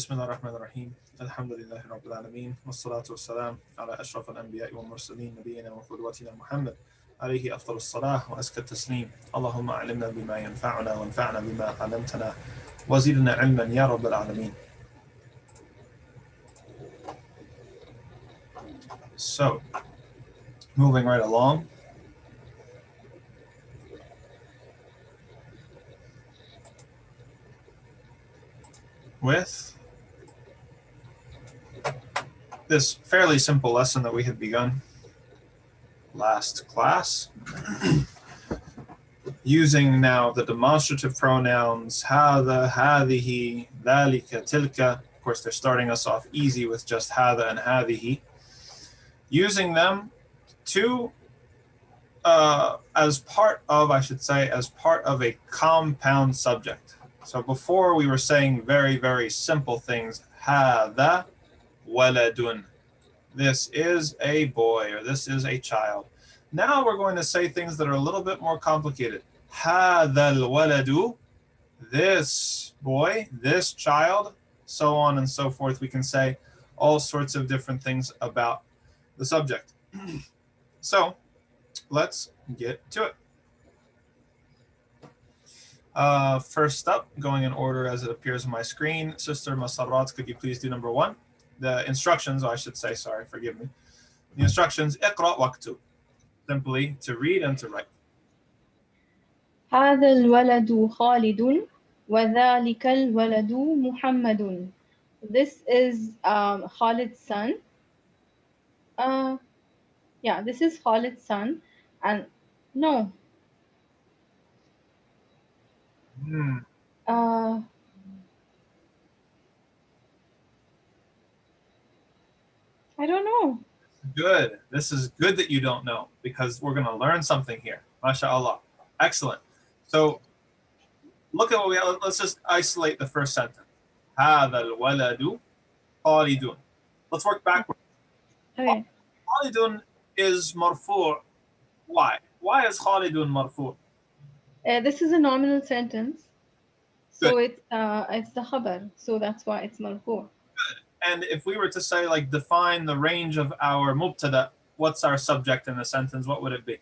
بسم الله الرحمن الرحيم الحمد لله رب العالمين والصلاة والسلام على أشرف الأنبياء والمرسلين نبينا وقدوتنا محمد عليه أفضل الصلاة وأزكى التسليم اللهم علمنا بما ينفعنا وانفعنا بما علمتنا وزدنا علما يا رب العالمين. So, moving right along. With this fairly simple lesson that we had begun last class, using now the demonstrative pronouns هذا, هذه, ذلك, تلك. Of course, they're starting us off easy with just هذا and هذه. Using them to, as part of a compound subject. So before we were saying very, very simple things. هذا ولد. This is a boy, or this is a child. Now we're going to say things that are a little bit more complicated. هذا الولد, this boy, this child, so on and so forth. We can say all sorts of different things about the subject. So let's get to it. First up, going in order as it appears on my screen, Sister Masarrat, could you please do number 1? The instructions, I should say, sorry, forgive me. The instructions, اقرأ واكتب. Simply to read and to write. هذا الولد خالد وذلك الولد محمد. This is Khalid's son. This is Khalid's son. And no. I don't know. Good. This is good that you don't know, because we're going to learn something here. MashaAllah. Excellent. So look at what we have. Let's just isolate the first sentence. هذا الولد خالد. Let's work backwards. Okay. خالد is marfu'. Why? Why is خالد marfu'? This is a nominal sentence. So Good. it's the khabar. So that's why it's marfu'. And if we were to say, like, define the range of our mubtada, what's our subject in the sentence? What would it be?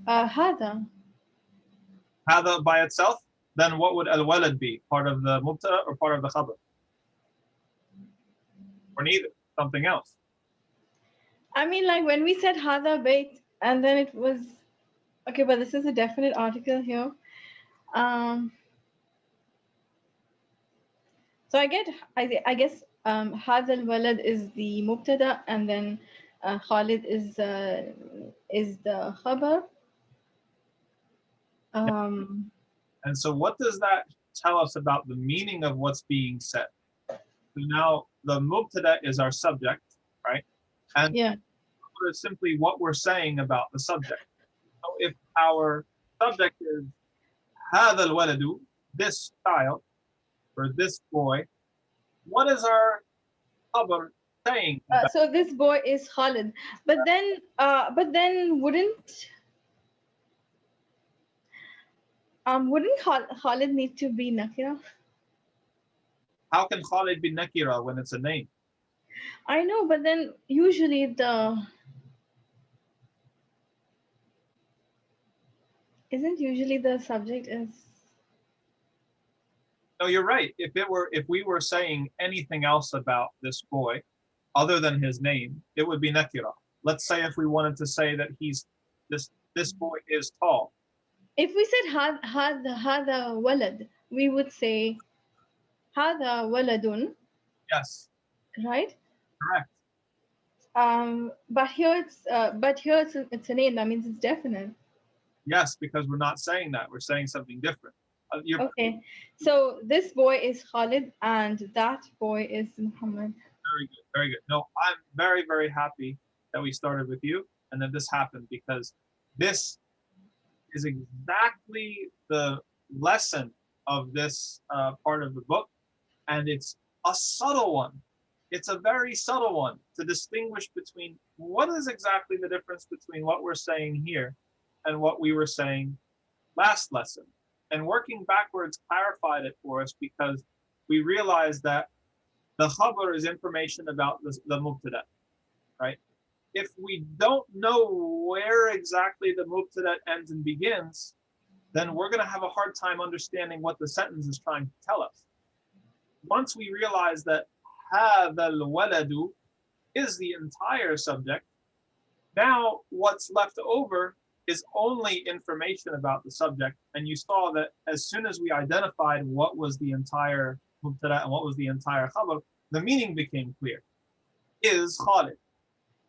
هذا. هذا by itself? Then what would al-walad be? Part of the mubtada or part of the khabar? Or neither? Something else? I mean, like when we said hada bait, and then it was okay, but this is a definite article here. So I guess hada al-walad is the mubtada, and then Khalid is the khabar. And so what does that tell us about the meaning of what's being said? So now the mubtada is our subject, right? And is simply what we're saying about the subject. So if our subject is هذا الولد, this child, or this boy, what is our khabar saying? So this boy is Khalid, but then wouldn't Khalid need to be nakira? How can Khalid be nakira when it's a name? I know, but then usually isn't usually the subject is. No, you're right. If we were saying anything else about this boy other than his name, it would be nakira. Let's say if we wanted to say that this boy is tall. If we said hada walad, we would say hada waladun. Yes. Right? Correct. But here it's a name. That means it's definite. Yes, because we're not saying that. We're saying something different. Okay. So this boy is Khalid and that boy is Muhammad. Very good. Very good. No, I'm very, very happy that we started with you and that this happened, because this is exactly the lesson of this part of the book. And it's a subtle one. It's a very subtle one to distinguish between what is exactly the difference between what we're saying here and what we were saying last lesson. And working backwards clarified it for us because we realized that the khabar is information about the mubtada, right? If we don't know where exactly the mubtada ends and begins, then we're going to have a hard time understanding what the sentence is trying to tell us. Once we realize that هذا الولد is the entire subject, now what's left over is only information about the subject. And you saw that as soon as we identified what was the entire mubtada and what was the entire khabar, the meaning became clear. Is Khalid,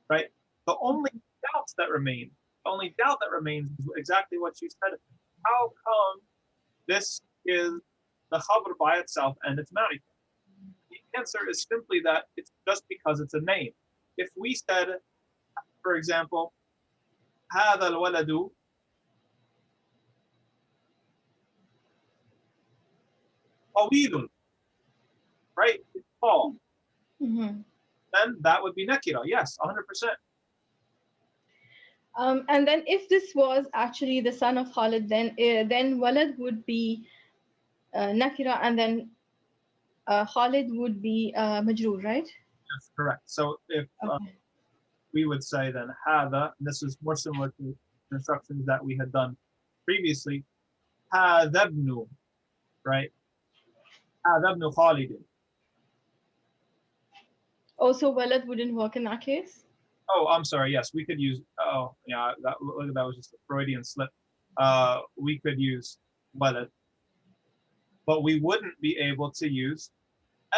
right? The only doubt that remains is exactly what you said. How come this is the khabar by itself and it's ma'rifah? The answer is simply that it's just because it's a name. If we said, for example, هذا الولد طويل, right? It's tall. Mm-hmm. Then that would be nakira. Yes, 100%. And then if this was actually the son of Khalid, then walad would be nakira, and then Khalid would be majroor, right? Yes, correct. So if Okay. we would say then hada, and this is more similar to instructions that we had done previously, hada ibnu, right? Hada ibnu Khalid. Also, walad wouldn't work in that case. Oh, I'm sorry. Yes, we could use. Oh, yeah. That was just a Freudian slip. We could use walad, but we wouldn't be able to use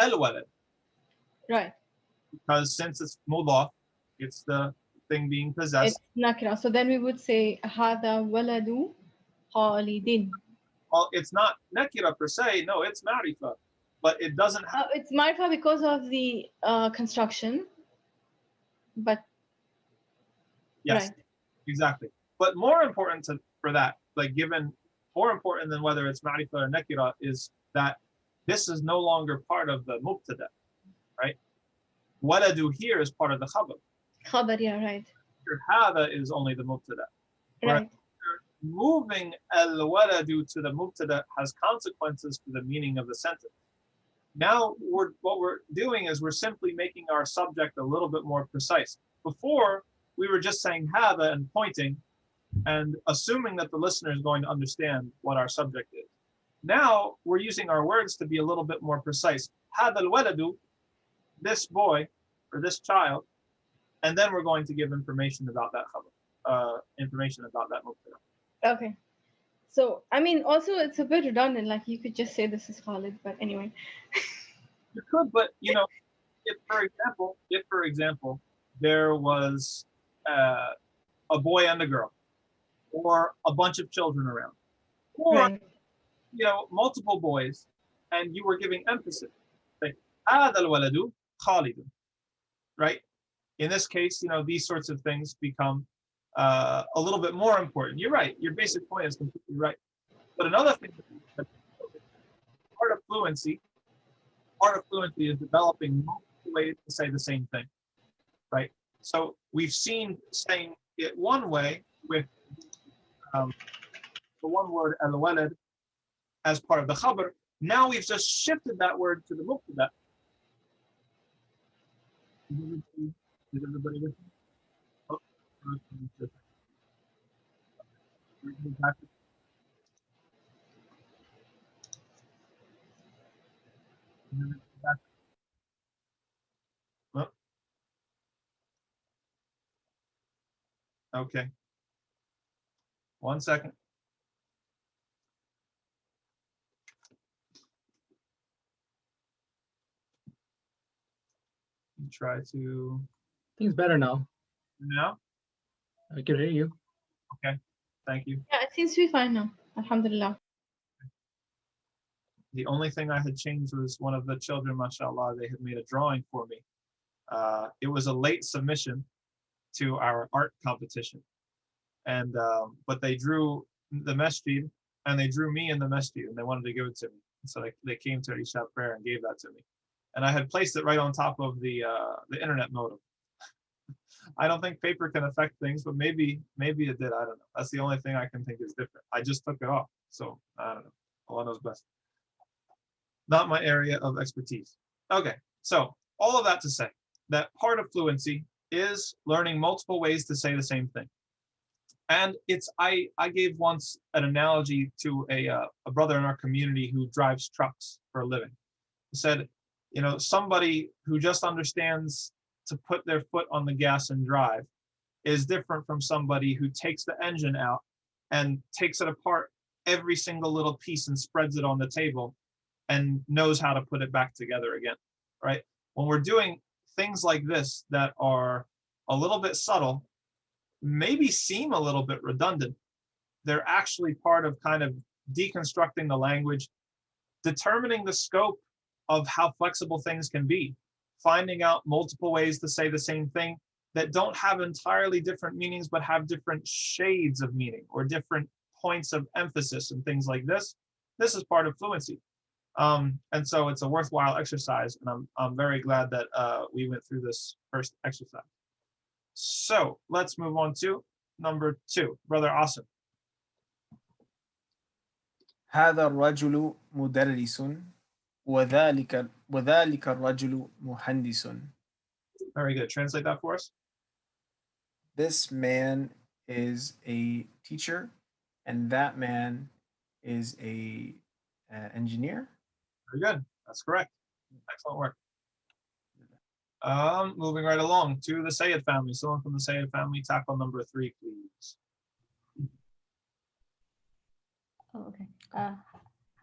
al walad Right. because since it's mudaf, it's the thing being possessed. It's nakira. So then we would say hada waladu Khalidin. Well, it's not nakira per se. No, it's ma'rifa, but it doesn't have. It's marifa because of the construction, but Yes, right. exactly. But more important for that, like given more important than whether it's ma'rifa or nakira, is that this is no longer part of the mubtada, right? Waladu here is part of the khabar. Khabar, yeah, right. Your hada is only the mubtada. Whereas Right. moving al-waladu to the mubtada has consequences for the meaning of the sentence. Now what we're doing is we're simply making our subject a little bit more precise. Before, we were just saying hada and pointing and assuming that the listener is going to understand what our subject is. Now we're using our words to be a little bit more precise. Hada al-waladu, this boy or this child, and then we're going to give information about that khabar, information about that mubtada. Okay. So, I mean, also it's a bit redundant. Like you could just say this is Khalid, but anyway. You could, but you know, if for example, there was a boy and a girl, or a bunch of children around, or Right. you know, multiple boys, and you were giving emphasis, like هذا الولد خالد, right? In this case, you know, these sorts of things become a little bit more important. You're right. Your basic point is completely right. But another thing, part of fluency, is developing multiple ways to say the same thing, right? So we've seen saying it one way with the one word al-walad as part of the khabar. Now we've just shifted that word to the mubtada. Did everybody listen? Oh, oh, okay. 1 second. Try to. I think it's better now. Now? I can hear you. Okay. Thank you. Yeah, it seems to be fine now. Alhamdulillah. The only thing I had changed was one of the children, mashallah, they had made a drawing for me. It was a late submission to our art competition. And but they drew the masjid and they drew me in the masjid and they wanted to give it to me. So they came to Isha prayer and gave that to me. And I had placed it right on top of the internet modem. I don't think paper can affect things, but maybe it did. I don't know. That's the only thing I can think is different. I just took it off. So I don't know. Allah knows best. Not my area of expertise. Okay, so all of that to say that part of fluency is learning multiple ways to say the same thing. And it's I gave once an analogy to a brother in our community who drives trucks for a living. He said, somebody who just understands to put their foot on the gas and drive is different from somebody who takes the engine out and takes it apart every single little piece and spreads it on the table and knows how to put it back together again, right? When we're doing things like this that are a little bit subtle, maybe seem a little bit redundant, they're actually part of kind of deconstructing the language, determining the scope of how flexible things can be, finding out multiple ways to say the same thing that don't have entirely different meanings, but have different shades of meaning or different points of emphasis and things like this. This is part of fluency. And so it's a worthwhile exercise, and I'm very glad that we went through this first exercise. So let's move on to number 2, Brother Asim. هذا الرجل مدرس وذلك الرجل مهندس. Very good. Translate that for us. This man is a teacher, and that man is a engineer. Very good. That's correct. Excellent work. Moving right along to the Sayyid family. Someone from the Sayyid family, tackle number 3, please. Okay.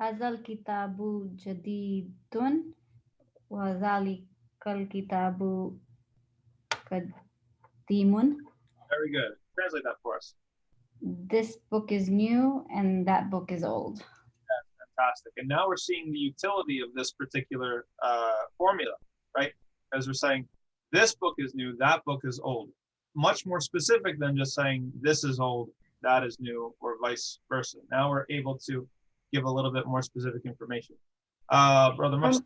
هذا الكتاب جديد وذلك الكتاب قديم. Very good. Translate that for us. This book is new and that book is old. That's fantastic. And now we're seeing the utility of this particular formula, right? As we're saying, this book is new, that book is old. Much more specific than just saying this is old, that is new, or vice versa. Now we're able to give a little bit more specific information. Brother Muhammad.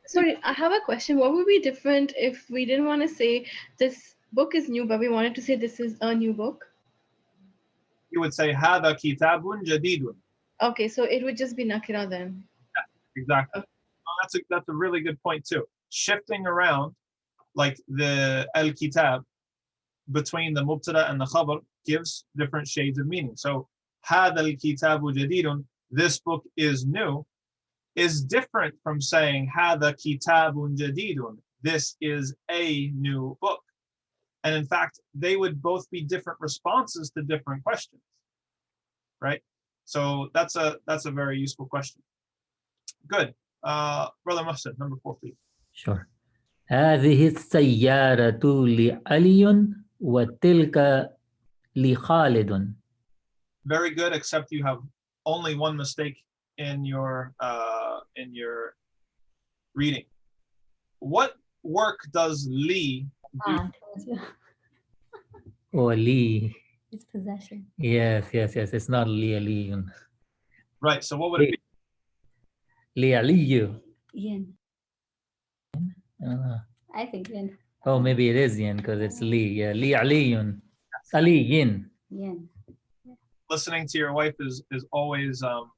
Sorry, I have a question. What would be different if we didn't want to say this book is new, but we wanted to say this is a new book? You would say هذا كتاب جديد. Okay, so it would just be nakira then. Yeah, exactly. Okay. That's a really good point too. Shifting around like the al-kitab between the mubtada and the khabar gives different shades of meaning. So هذا الكتاب جديد, this book is new, is different from saying هذا كتاب جديد, this is a new book. And in fact, they would both be different responses to different questions, right? So that's a very useful question. Good. Brother Muhsin, number 4, please. Sure. هذه السيارة لعلي وتلك لخالد. Very good, except you have only one mistake in your reading. What work does Li do? Oh, Li. It's possession. Yes. It's not Liyun. Right. So what would it be? Lialiyu. Yin. I think yin. Oh, maybe it is yin because it's Li. Yeah, Lialiyun. Aliyin. Yin. Listening to your wife is always always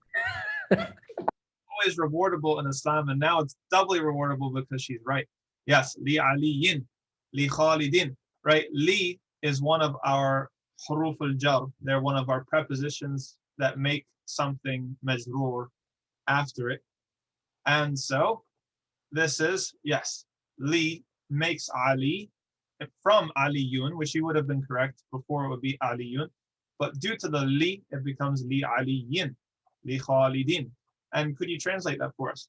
rewardable in Islam, and now it's doubly rewardable because she's right. Yes, Li aliyin, Li khalidin. Right. Li is one of our huruf al-jar. They're one of our prepositions that make something majroor after it. And so this is, yes, Li makes Ali from Aliyun, which he would have been correct before it would be Aliyun. But due to the Li, it becomes Li Aliyin, Li Khalidin. And could you translate that for us?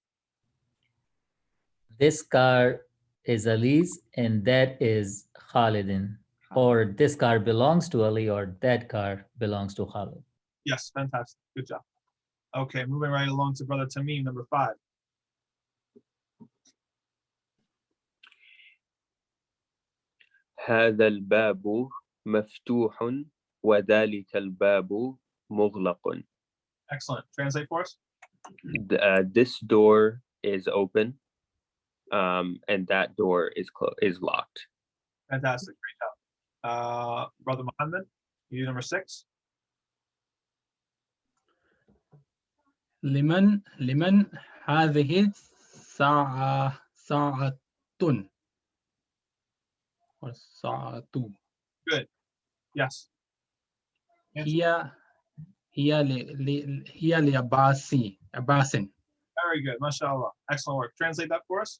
This car is Ali's and that is Khalidin. Or this car belongs to Ali or that car belongs to Khalid. Yes, fantastic. Good job. Okay, moving right along to Brother Tamim, number 5. هذا الباب مفتوح وذلك الباب مغلق. Excellent. Translate for us. This door is open, and that door is locked. Fantastic. Great job. Brother Muhammad, you number 6. لمن هذه ساعة or ساعة Good. Yes. هي لعباسي عباسٍ. Very good. MashaAllah. Excellent work. Translate that for us.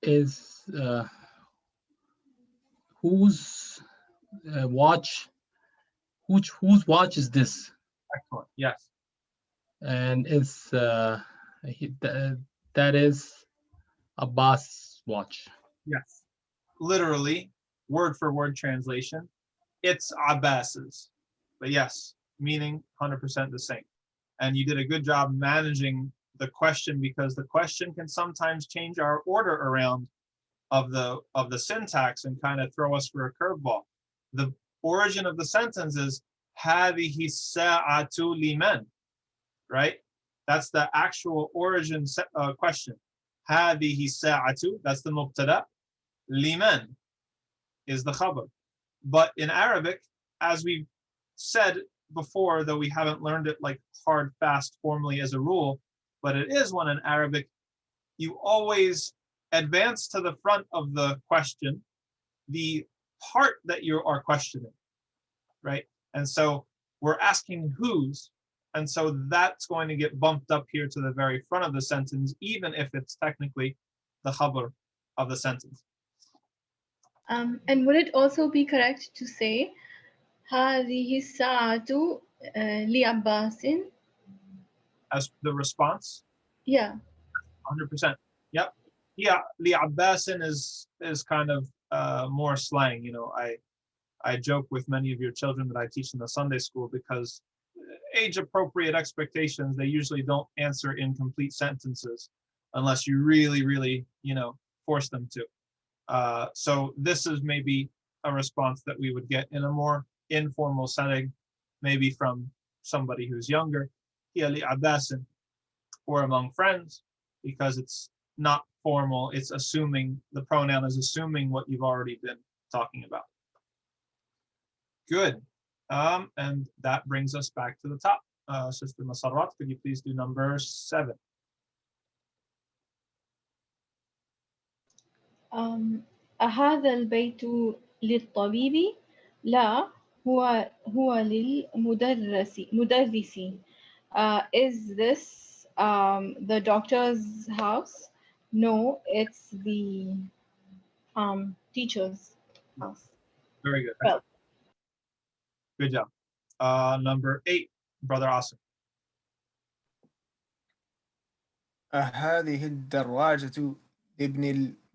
Is whose watch? Whose watch is this? Excellent. Yes. And it's that is Abbas' watch. Yes. Literally, word for word translation. It's Abbas's. But yes, meaning 100% the same. And you did a good job managing the question, because the question can sometimes change our order around of the syntax and kind of throw us for a curveball. The origin of the sentence is هذه الساعة لمن, right? That's the actual origin question. هذه الساعة, that's the mubtada. لمن is the khabar. But in Arabic, as we said before, though we haven't learned it like hard, fast, formally as a rule, but it is one in Arabic, you always advance to the front of the question the part that you are questioning, right? And so we're asking whose, and so that's going to get bumped up here to the very front of the sentence, even if it's technically the khabar of the sentence. And would it also be correct to say هذه الساعة لعباس? As the response? Yeah. 100%. Yep. Yeah, Li Abbasin is kind of more slang. You know, I joke with many of your children that I teach in the Sunday school, because age appropriate expectations, they usually don't answer in complete sentences unless you really, really, you know, force them to. So this is maybe a response that we would get in a more informal setting, maybe from somebody who's younger, Hiya li Abbasin, or among friends, because it's not formal, it's assuming, the pronoun is assuming what you've already been talking about. Good. And that brings us back to the top. Sister Masarrat, could you please do number 7? أهذا البيت للطبيب؟ لا، هو مدرس. Is this the doctor's house? No, it's the teacher's house. Very good. Well, good job. Number 8, Brother Asim. هذه الدراجة لابن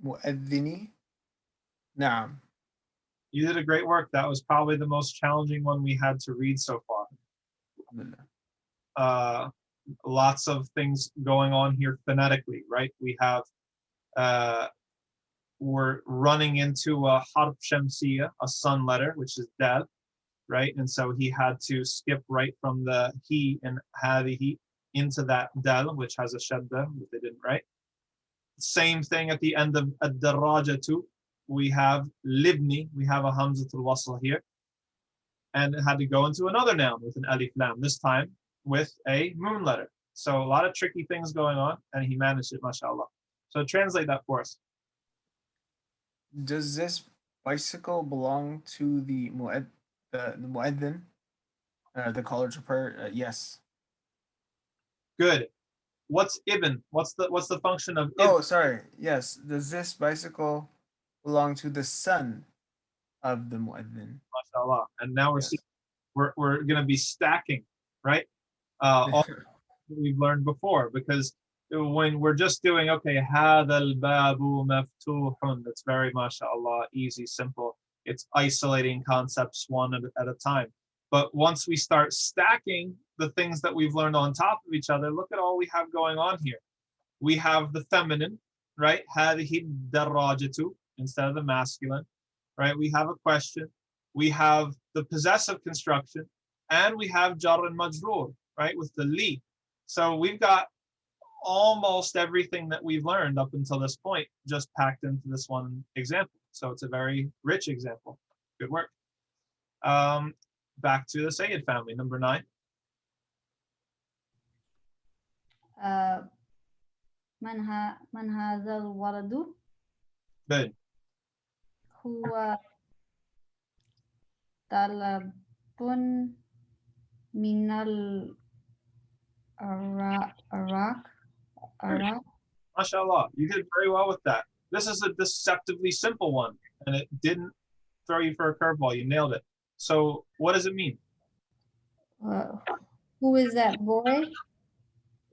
المؤذن؟ نعم. You did a great work. That was probably the most challenging one we had to read so far. Lots of things going on here phonetically, right? We have, we're running into a harf shamsiya, a sun letter, which is dal, right? And so he had to skip right from the he and hadihi into that dal, which has a shadda, but they didn't write. Same thing at the end of ad-darajatu. We have libni, we have a hamzatul wasl here, and it had to go into another noun with an alif lam, this time with a moon letter. So a lot of tricky things going on, and he managed it, mashallah. So translate that for us. Does this bicycle belong to the mu'adhin, the caller to prayer? Yes. Good. What's ibn? What's the function of ibn? Oh, sorry. Yes. Does this bicycle belong to the son of the mu'adhin? MashaAllah. And now we're Yes. seeing, we're going to be stacking, right? All that we've learned before, because when we're just doing, okay, هذا الباب مفتوح, that's very, mashallah, easy, simple. It's isolating concepts one at a time. But once we start stacking the things that we've learned on top of each other, look at all we have going on here. We have the feminine, right? هذه الدراجة instead of the masculine, right? We have a question. We have the possessive construction, and we have jar and majroor, right? With the li. So we've got almost everything that we've learned up until this point just packed into this one example. So it's a very rich example. Good work. back to the Sayyid family, number 9. من هذا الولد Good. هو طالب من العراق. MashaAllah, you did very well with that. This is a deceptively simple one, and it didn't throw you for a curveball. You nailed it. So what does it mean? Who is that boy?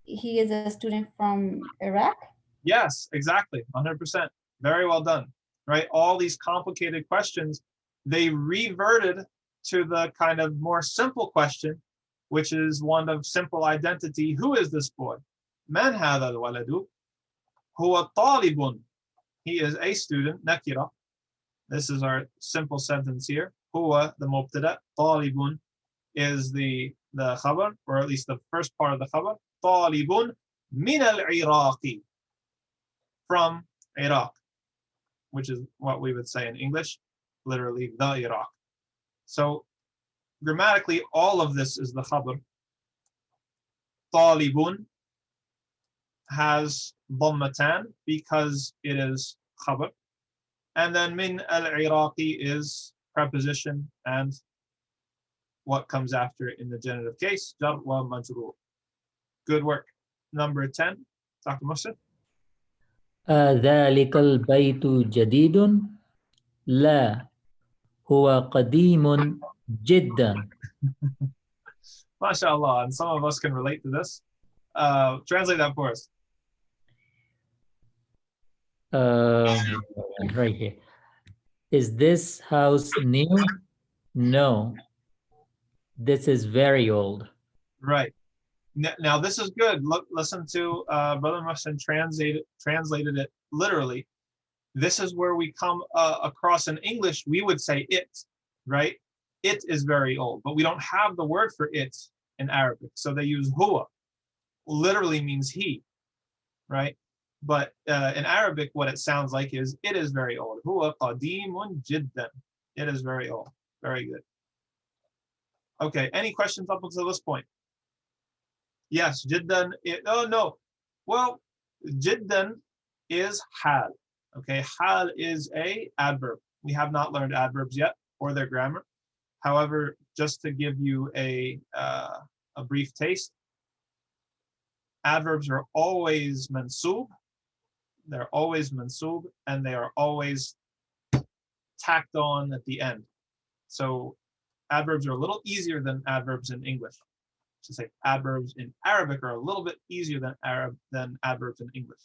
He is a student from Iraq. Yes, exactly, 100%. Very well done, right? All these complicated questions, they reverted to the kind of more simple question, which is one of simple identity. Who is this boy? Man هذا الولد هو طالب. He is a student, nakira. This is our simple sentence here. هو, the mubtada, طالب is the khabar, or at least the first part of the khabar. طالب من العراق, from Iraq, which is what we would say in English, literally the Iraq. So grammatically, all of this is the khabar. طالب has dhammatan because it is khabar. And then min al-Iraqi is preposition and what comes after it in the genitive case, jar wa majrur. Good work. Number 10, Dr. Musa. ذلك البيت جديد لا هو قديم جدا. MashaAllah, and some of us can relate to this. Translate that for us. Right here. Is this house new? No. This is very old. Right. Now this is good. Look, listen to Brother Muslim translated it literally. This is where we come across in English, we would say it, right? It is very old, but we don't have the word for it in Arabic. So they use huwa, literally means he, right? But in Arabic, what it sounds like is it is very old. Huwa qadimun jiddan. It is very old. Very good. Okay, any questions up until this point? Yes, jiddan. Oh no. Well, jiddan is hal. Okay, hal is a adverb. We have not learned adverbs yet or their grammar. However, just to give you a brief taste, adverbs are always mansub. They're always mansub, and they are always tacked on at the end. So adverbs are a little easier than adverbs in English. To say adverbs in Arabic are a little bit easier than adverbs in English.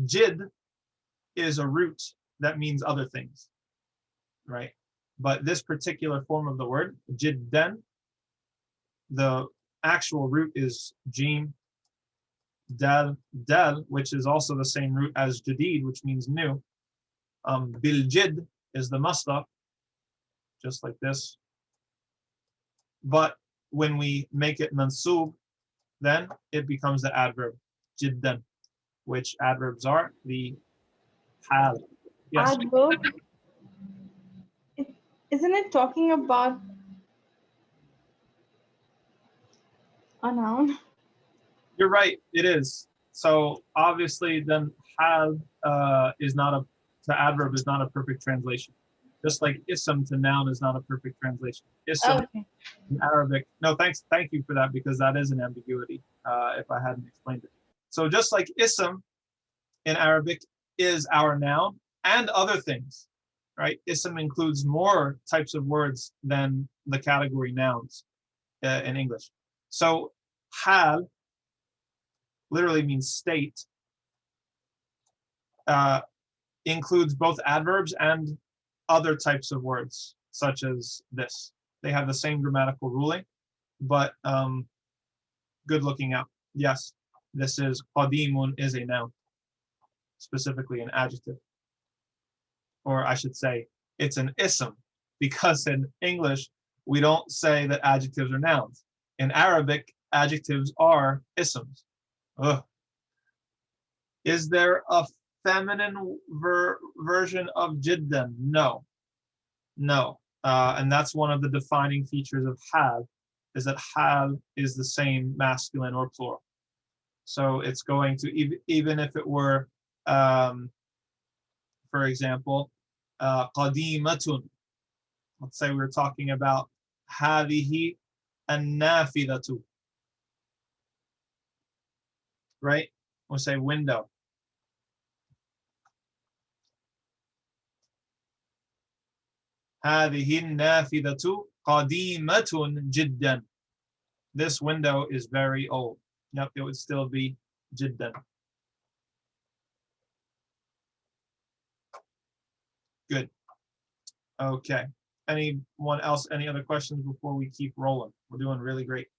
Jid is a root that means other things, right? But this particular form of the word, jiddan, the actual root is jim, dal, which is also the same root as jadid, which means new. Bil jid is the masdar, just like this. But when we make it mansub, then it becomes the adverb, jiddan, which adverbs are the hal. Yes. Adverb. Isn't it talking about a noun? You're right, it is. So obviously then hal is not to adverb is not a perfect translation. Just like ism to noun is not a perfect translation. Ism Okay. in Arabic. No, thank you for that, because that is an ambiguity if I hadn't explained it. So just like ism in Arabic is our noun and other things, right? Ism includes more types of words than the category nouns in English. So hal literally means state, includes both adverbs and other types of words, such as this. They have the same grammatical ruling, but good looking out. Yes, this is qadimun is a noun, specifically an adjective. Or I should say, it's an ism, because in English, we don't say that adjectives are nouns. In Arabic, adjectives are isms. Ugh. Is there a feminine version of jiddan? No. No. And that's one of the defining features of have, is that have is the same masculine or plural. So it's going to, even if it were, for example, qadimatun. Let's say we're talking about هذه النافذة, right? We'll say window. هذه النافذة قديمة جدا. This window is very old. Nope, it would still be جدا. Good. Okay. Anyone else? Any other questions before we keep rolling? We're doing really great.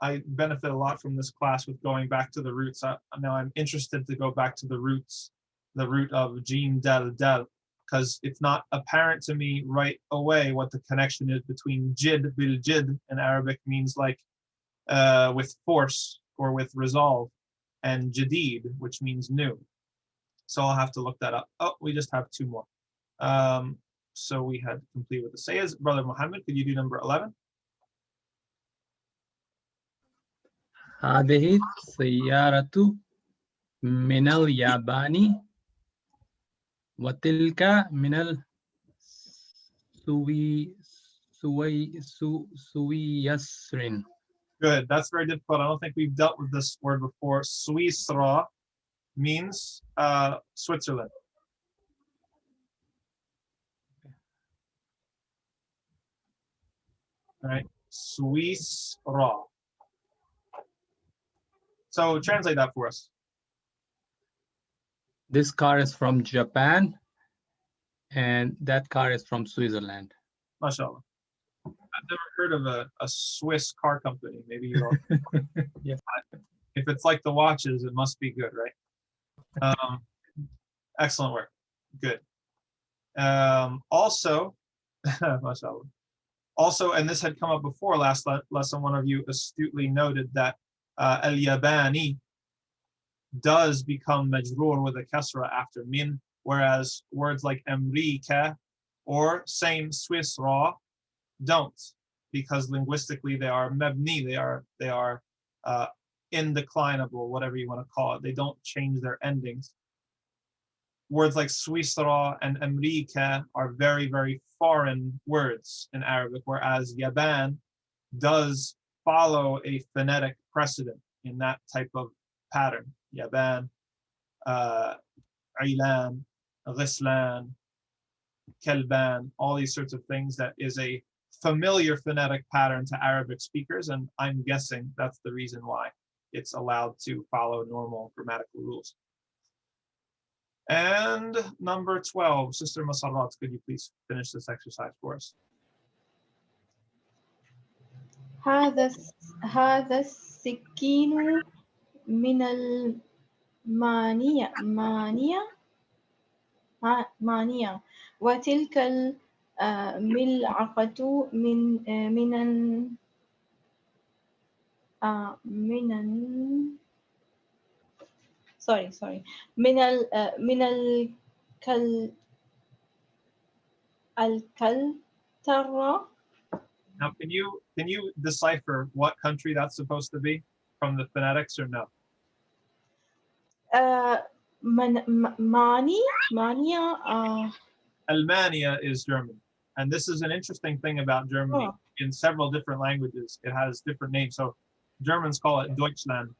I benefit a lot from this class with going back to the roots. Now I'm interested to go back to the roots, the root of jim dal dal, because it's not apparent to me right away what the connection is between jid bil jid in Arabic means like with force or with resolve, and jadid, which means new. So I'll have to look that up. Oh, we just have two more. So we had complete with the sayas. Brother Muhammad, could you do number 11? هذه السيارة من اليابان وتلك من سويسر. Good. That's very difficult. I don't think we've dealt with this word before. Suisra means Switzerland. All right. Suisra. So translate that for us. This car is from Japan and that car is from Switzerland. MashaAllah. I've never heard of a Swiss car company. Maybe you are. Yes. If it's like the watches, it must be good, right? Excellent work. Good. Also, MashaAllah. Also, and this had come up before last lesson, one of you astutely noted that al-Yabani does become majroor with a kasra after min, whereas words like Amrika or same Swiss raw don't, because linguistically they are mabni, they are indeclinable, whatever you want to call it. They don't change their endings. Words like Swisra and Amrika are very, very foreign words in Arabic, whereas Yaban does follow a phonetic precedent in that type of pattern. Yaban, Ilan, Ghislan, Kelban, all these sorts of things, that is a familiar phonetic pattern to Arabic speakers, and I'm guessing that's the reason why it's allowed to follow normal grammatical rules. And number 12, Sister Masarrat, could you please finish this exercise for us? هذا السكين من مانية وتلك الملعقة من الكلترة. Now, can you decipher what country that's supposed to be from the phonetics, or no? مانية. Almania is German, and this is an interesting thing about Germany. Oh. In several different languages, it has different names. So Germans call it Deutschland,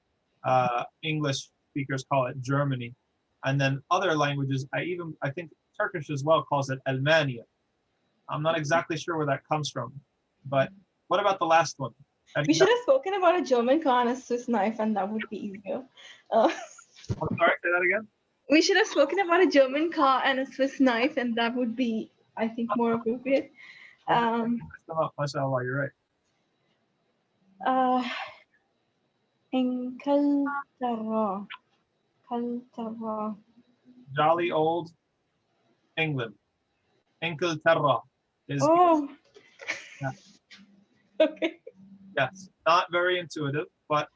English speakers call it Germany, and then other languages, I think Turkish as well calls it Almania. I'm not exactly sure where that comes from, but what about the last one? We should have spoken about a German car and a Swiss knife, and that would be easier. I'm sorry, say that again? We should have spoken about a German car and a Swiss knife, and that would be, I think, more appropriate. MashaAllah, you're right. Enkeltara. Jolly old England. Enkelterra is. Oh. Yeah. Okay. Yes, not very intuitive, but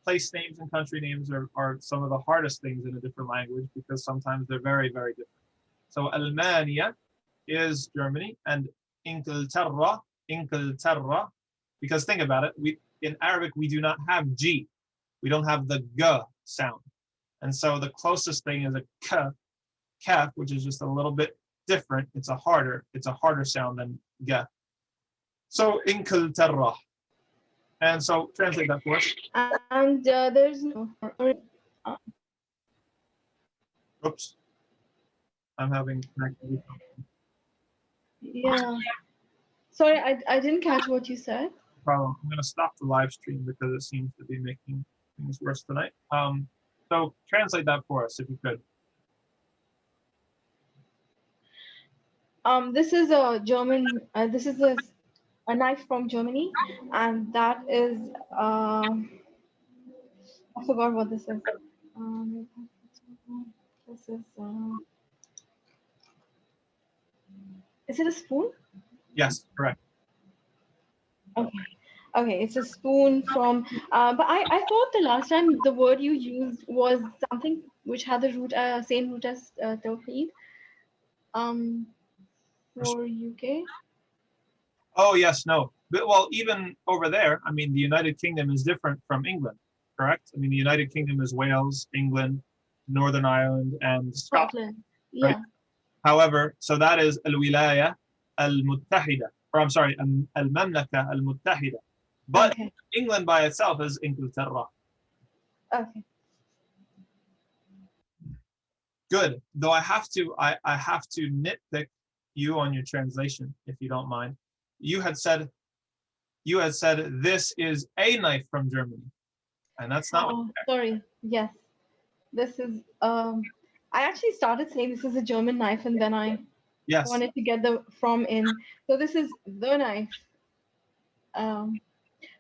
place names and country names are some of the hardest things in a different language because sometimes they're very, very different. So Almania is Germany, and Inglaterra, because think about it, in Arabic we do not have G. We don't have the G sound. And so the closest thing is a K, kaf, which is just a little bit different. It's a harder sound than G. So Inglaterra. And so translate that for us. And there's no. Oops. I'm having connectivity. Yeah. Sorry, I didn't catch what you said. Problem. I'm going to stop the live stream because it seems to be making things worse tonight. So translate that for us if you could. This is a German. This is a knife from Germany, and that is. I forgot what this is. This is. Is it a spoon? Yes, correct. Okay. Okay, it's a spoon from. But I thought the last time the word you used was something which had the root, same root as Tawheed. For UK. Oh yes, no. But, well, even over there, I mean, the United Kingdom is different from England, correct? I mean, the United Kingdom is Wales, England, Northern Ireland, and Scotland. Yeah. Right? However, so that is Al-Wilaya Al-Muttahida, or I'm sorry, Al-Mamlaka Al-Muttahida. But Okay. England by itself is Inglaterra. Okay. Good. Though I have to nitpick you on your translation, if you don't mind. You had said this is a knife from Germany, and that's not. Oh, sorry. Yes, this is. I actually started saying this is a German knife, and then I wanted to get the from in. So this is the knife.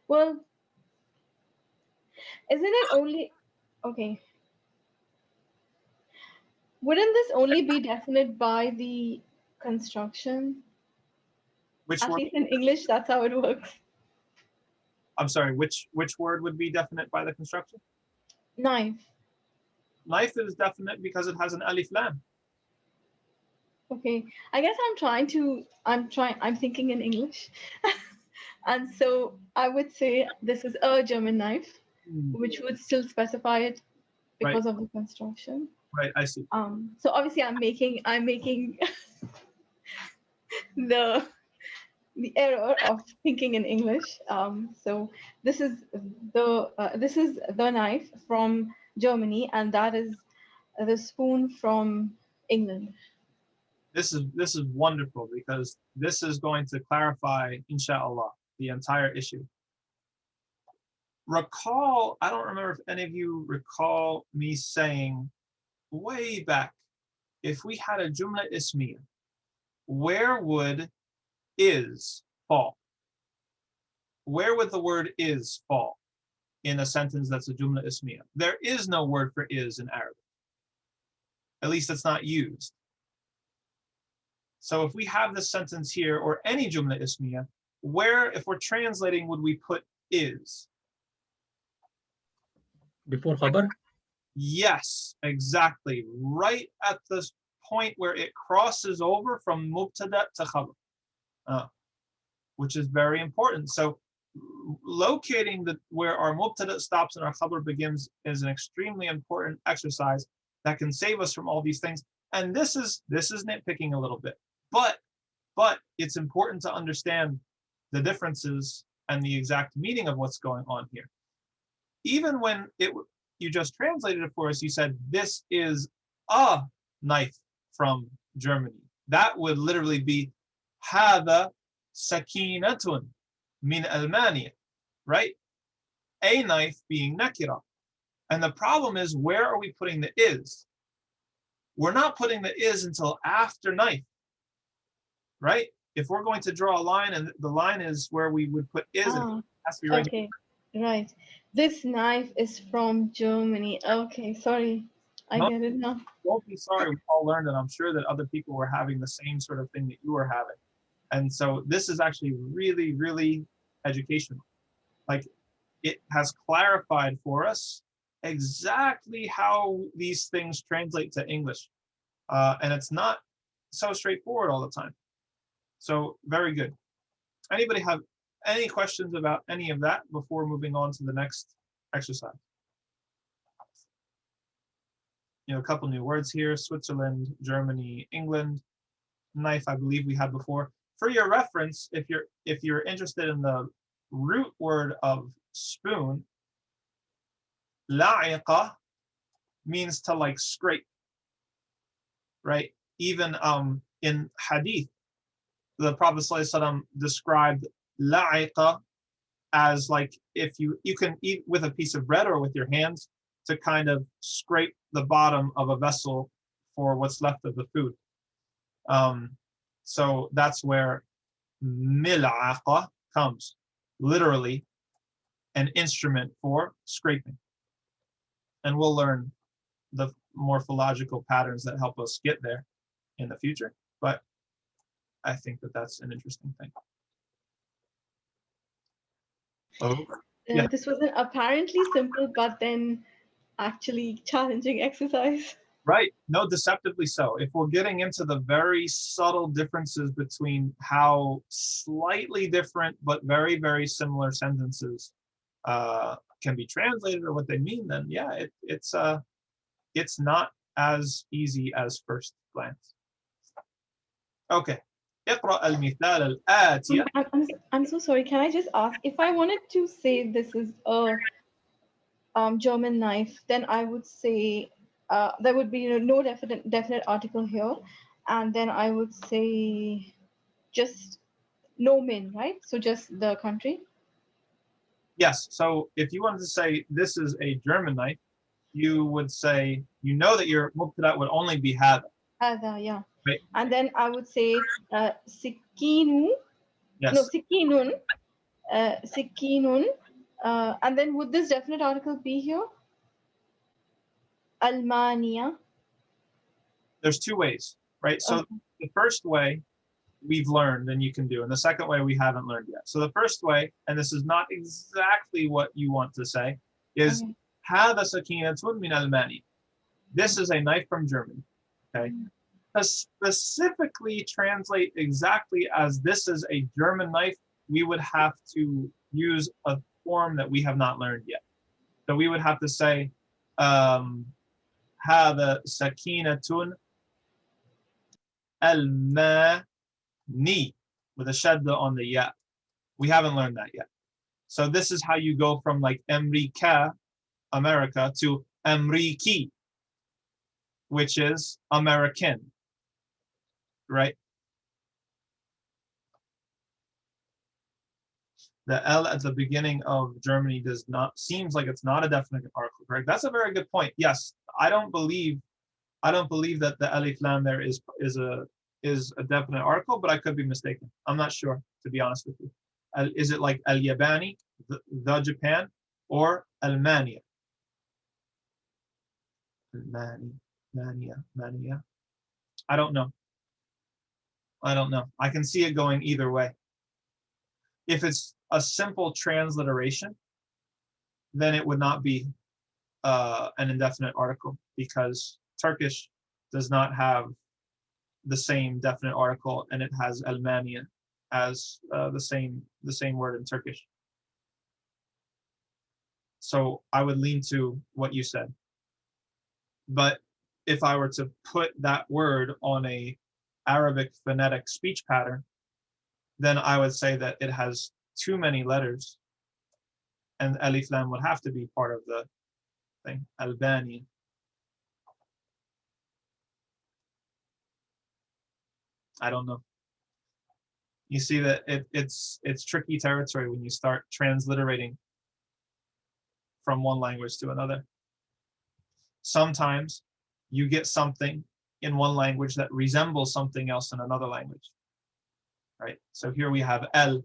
Well, isn't it only okay? Wouldn't this only be definite by the construction? Which At word? least in English, that's how it works. I'm sorry. Which word would be definite by the construction? Knife. Knife is definite because it has an alif lam. Okay, I guess I'm thinking in English. And so I would say this is a German knife, which would still specify it because of the construction. Right, I see. So obviously I'm making the error of thinking in English. So this is the knife from Germany, and that is the spoon from England. This is wonderful because this is going to clarify, inshallah, the entire issue. Recall, I don't remember if any of you recall me saying way back, if we had a jumla ismiya, where would is fall? Where would the word is fall in a sentence that's a jumla ismiya? There is no word for is in Arabic. At least it's not used. So if we have this sentence here, or any jumla ismiya, where, if we're translating, would we put is? Before khabar? Yes, exactly. Right at this point where it crosses over from mubtada to khabar, which is very important. So locating where our mubtada stops and our khabar begins is an extremely important exercise that can save us from all these things. And this is nitpicking a little bit, but it's important to understand the differences and the exact meaning of what's going on here. Even when you just translated it for us, you said this is a knife from Germany. That would literally be hada sakinatun min Almania, right? A knife being nakira. And the problem is, where are we putting the is? We're not putting the is until after knife, right? If we're going to draw a line and the line is where we would put is, it has to be right. Okay, right. This knife is from Germany. Okay, sorry. I get it now. Don't be sorry. We all learned, and I'm sure that other people were having the same sort of thing that you were having. And so this is actually really, really educational. Like, it has clarified for us exactly how these things translate to English. And it's not so straightforward all the time. So very good. Anybody have any questions about any of that before moving on to the next exercise? You know, a couple new words here: Switzerland, Germany, England. Knife, I believe we had before. For your reference, if you're interested in the root word of spoon, la'iqa means to like scrape, right? Even in hadith, the Prophet ﷺ described la'iqa as like if you can eat with a piece of bread or with your hands to kind of scrape the bottom of a vessel for what's left of the food. So that's where mil'aqa comes, literally an instrument for scraping. And we'll learn the morphological patterns that help us get there in the future. But I think that that's an interesting thing. Oh, yeah. This was an apparently simple, but then actually challenging exercise. Right. No, deceptively so. If we're getting into the very subtle differences between how slightly different but very, very similar sentences can be translated or what they mean, then yeah, it's not as easy as first glance. Okay. اقرأ المثال الآتي. I'm so sorry. Can I just ask, if I wanted to say this is a German knife, then I would say there would be no definite article here, and then I would say just Nomen, right? So just the country. Yes. So if you wanted to say this is a German knife, you would say, you know that your mubtada would only be hada. Hada, yeah. Right. And then I would say Sikinu. Yes. No, Sikinun. Sikinun. And then would this definite article be here? Almania. There's two ways, right? So the first way we've learned and you can do, and the second way we haven't learned yet. So the first way, and this is not exactly what you want to say, is هذا سكينة من ألمانيا. This is a knife from Germany. Okay. To specifically translate exactly as this is a German knife, we would have to use a form that we have not learned yet. So we would have to say هذا سكينة الماني with a shadda on the ya. We haven't learned that yet. So this is how you go from like America, America, to Amriki, which is American, right? The L at the beginning of Germany seems like it's not a definite article, correct? That's a very good point. Yes, I don't believe that the alif lam there is a definite article, but I could be mistaken. I'm not sure, to be honest with you. Is it like al-Yabani, the Japan, or Almania? Mania. I don't know. I can see it going either way. If it's a simple transliteration, then it would not be an indefinite article because Turkish does not have the same definite article, and it has Almania as the same word in Turkish. So I would lean to what you said. But if I were to put that word on a Arabic phonetic speech pattern, then I would say that it has too many letters, and alif lam would have to be part of the thing. Albania. I don't know. You see that it's tricky territory when you start transliterating from one language to another. Sometimes you get something in one language that resembles something else in another language, right? So here we have el.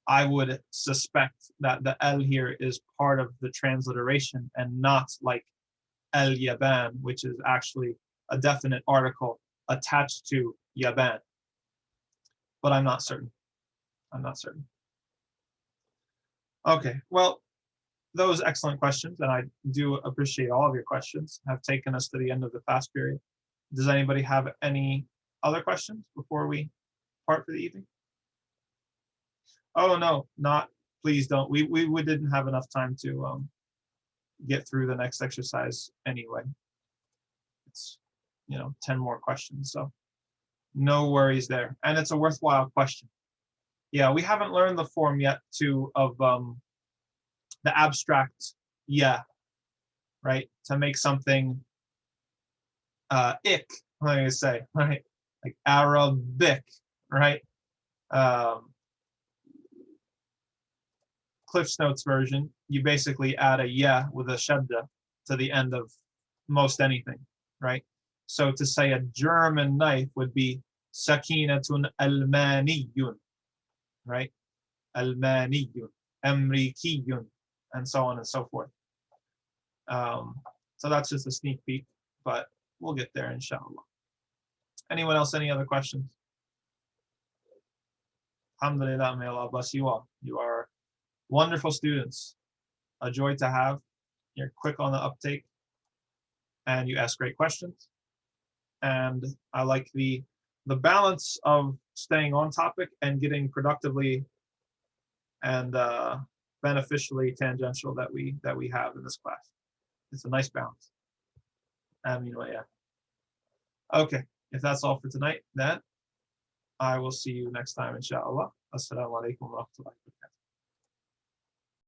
I would suspect that the el here is part of the transliteration and not like el Yaban, which is actually a definite article attached to Yaban. But I'm not certain. Okay, well, those excellent questions, and I do appreciate all of your questions, have taken us to the end of the class period. Does anybody have any other questions before we part for the evening? Oh no, not, please don't. We didn't have enough time to get through the next exercise anyway. It's 10 more questions, so no worries there. And it's a worthwhile question. Yeah, we haven't learned the form yet of the abstract right? To make something ick, I'm gonna say, right? Like Arabic, right? Cliff's Notes version, you basically add a with a shadda to the end of most anything, right? So to say a German knife would be sakinatun almaniyun, right? Almaniyun, amrikiyun, and so on and so forth. So that's just a sneak peek, but we'll get there, inshallah. Anyone else, any other questions? Alhamdulillah, may Allah bless you all. You are wonderful students, a joy to have. You're quick on the uptake, and you ask great questions. And I like the balance of staying on topic and getting productively and beneficially tangential that we have in this class. It's a nice balance. I mean, well, yeah. Okay, if that's all for tonight, then I will see you next time, inshallah. Assalamu alaikum wa rahmatullahi wa barakatuh.